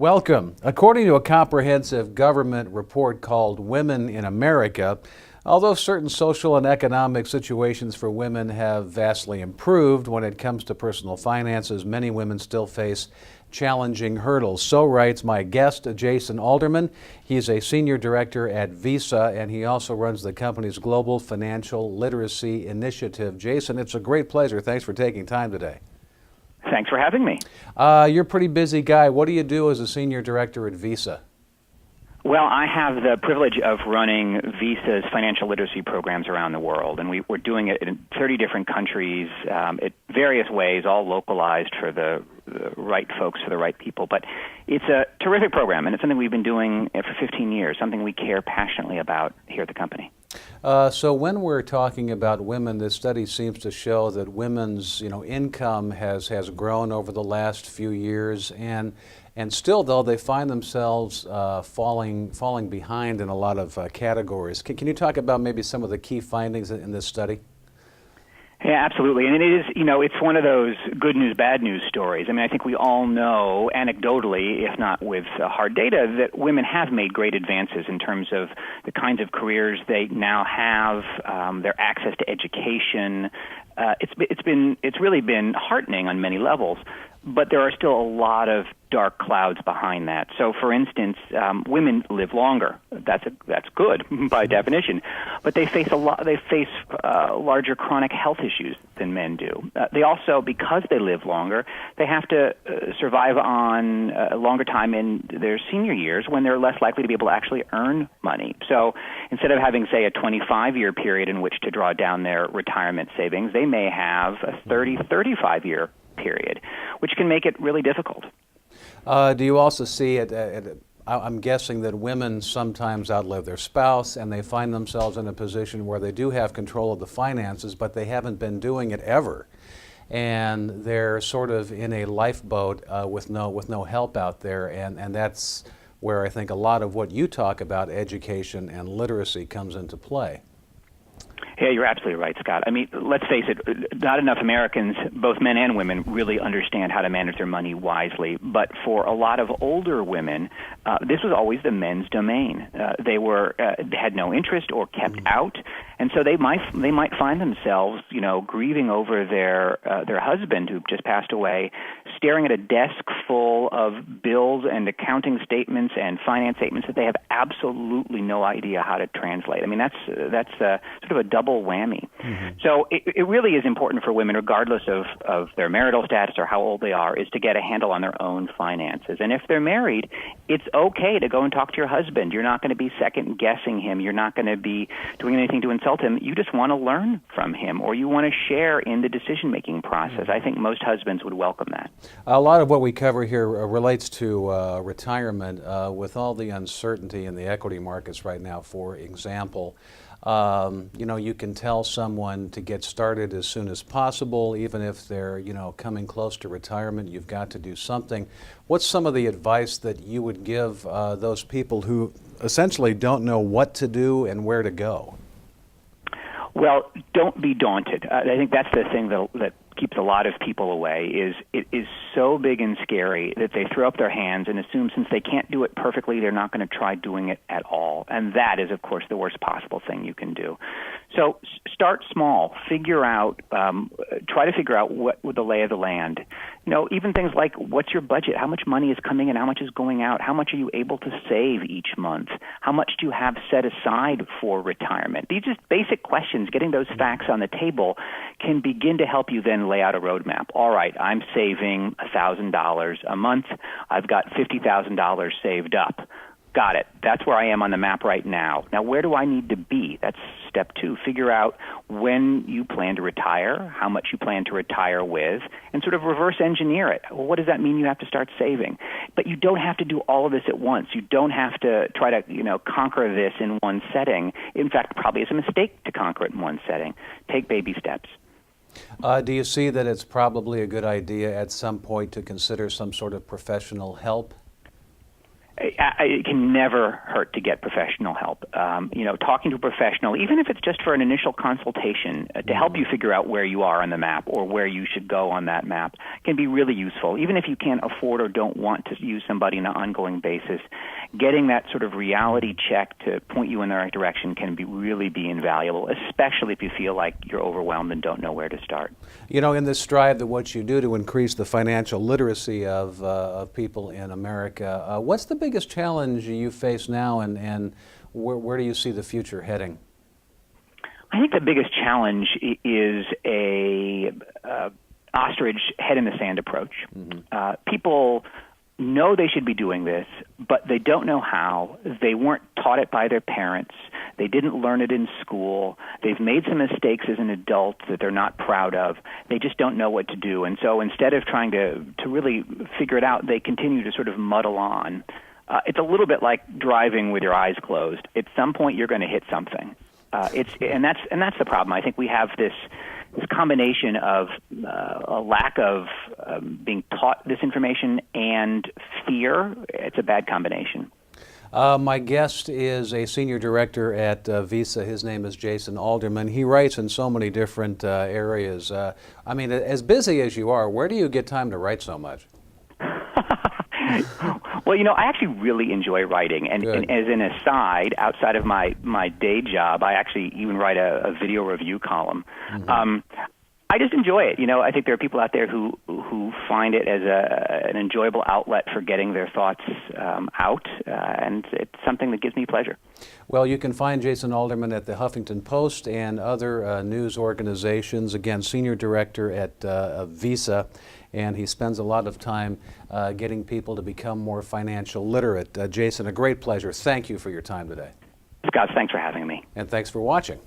Welcome. According to a comprehensive government report called Women in America, although certain social and economic situations for women have vastly improved when it comes to personal finances, many women still face challenging hurdles. So writes my guest, Jason Alderman. He's a senior director at Visa, and he also runs the company's Global Financial Literacy Initiative. Jason, it's a great pleasure. Thanks for taking time today. Thanks for having me. You're a pretty busy guy. What do you do as a senior director at Visa? Well, I have the privilege of running Visa's financial literacy programs around the world, and we're doing it in 30 different countries in various ways, all localized for the right folks, for the right people. But it's a terrific program, and it's something we've been doing for 15 years, something we care passionately about here at the company. So when we're talking about women, this study seems to show that women's income has grown over the last few years, and still though they find themselves falling behind in a lot of categories. Can you talk about maybe some of the key findings in this study? Yeah, absolutely. And it is, it's one of those good news, bad news stories. I mean, I think we all know anecdotally, if not with hard data, that women have made great advances in terms of the kinds of careers they now have, their access to education. It's really been heartening on many levels, but there are still a lot of dark clouds behind that. So, for instance, women live longer. That's good by definition, but they face larger chronic health issues than men do. They also, because they live longer, they have to survive on a longer time in their senior years when they're less likely to be able to actually earn money. So, instead of having, say, a 25-year period in which to draw down their retirement savings, they may have a 35-year period, which can make it really difficult. Do you also see it? I'm guessing that women sometimes outlive their spouse and they find themselves in a position where they do have control of the finances, but they haven't been doing it ever. And they're sort of in a lifeboat with no help out there. And that's where I think a lot of what you talk about, education and literacy, comes into play. Yeah, you're absolutely right, Scott. I mean, let's face it, not enough Americans, both men and women, really understand how to manage their money wisely. But for a lot of older women, this was always the men's domain. They had no interest or kept out, and so they might find themselves, grieving over their husband who just passed away, staring at a desk full of bills and accounting statements and finance statements that they have absolutely no idea how to translate. I mean, that's sort of a double whammy. Mm-hmm. So it really is important for women, regardless of their marital status or how old they are, is to get a handle on their own finances. And if they're married, it's okay to go and talk to your husband. You're not going to be second-guessing him. You're not going to be doing anything to insult him. You just want to learn from him, or you want to share in the decision-making process. Mm-hmm. I think most husbands would welcome that. A lot of what we cover here relates to retirement. With all the uncertainty in the equity markets right now, for example, you can tell someone to get started as soon as possible, even if they're, coming close to retirement. You've got to do something. What's some of the advice that you would give those people who essentially don't know what to do and where to go? Well, don't be daunted. I think that's the thing that keeps a lot of people away. Is it is so big and scary that they throw up their hands and assume since they can't do it perfectly, they're not going to try doing it at all. And that is, of course, the worst possible thing you can do. So start small. Try to figure out what the lay of the land. Even things like, what's your budget? How much money is coming in? How much is going out? How much are you able to save each month? How much do you have set aside for retirement? These are just basic questions. Getting those facts on the table can begin to help you then lay out a roadmap. All right, I'm saving $1,000 a month. I've got $50,000 saved up. Got it. That's where I am on the map right now. Now, where do I need to be? That's step 2. Figure out when you plan to retire, how much you plan to retire with, and sort of reverse engineer it. Well, what does that mean you have to start saving? But you don't have to do all of this at once. You don't have to try to, conquer this in one setting. In fact, probably it's a mistake to conquer it in one setting. Take baby steps. Do you see that it's probably a good idea at some point to consider some sort of professional help? It can never hurt to get professional help. Talking to a professional, even if it's just for an initial consultation, to help you figure out where you are on the map or where you should go on that map, can be really useful. Even if you can't afford or don't want to use somebody on an ongoing basis, getting that sort of reality check to point you in the right direction can really be invaluable, especially if you feel like you're overwhelmed and don't know where to start. In this strive that what you do to increase the financial literacy of people in America, what's the biggest challenge you face now, and where do you see the future heading? I think the biggest challenge is a ostrich head in the sand approach. People know they should be doing this, but they don't know how. They weren't taught it by their parents. They didn't learn it in school. They've made some mistakes as an adult that they're not proud of. They just don't know what to do. And so instead of trying to really figure it out, they continue to sort of muddle on. It's a little bit like driving with your eyes closed. At some point, you're going to hit something. And that's the problem. I think we have this combination of a lack of being taught this information and fear. It's a bad combination. My guest is a senior director at Visa. His name is Jason Alderman. He writes in so many different areas. As busy as you are, where do you get time to write so much? Well, I actually really enjoy writing. And as an aside, outside of my day job, I actually even write a video review column. I just enjoy it. I think there are people out there who find it as an enjoyable outlet for getting their thoughts out, and it's something that gives me pleasure. Well, you can find Jason Alderman at the Huffington Post and other news organizations. Again, senior director at Visa, and he spends a lot of time getting people to become more financial literate. Jason, a great pleasure. Thank you for your time today. Scott, thanks for having me. And thanks for watching.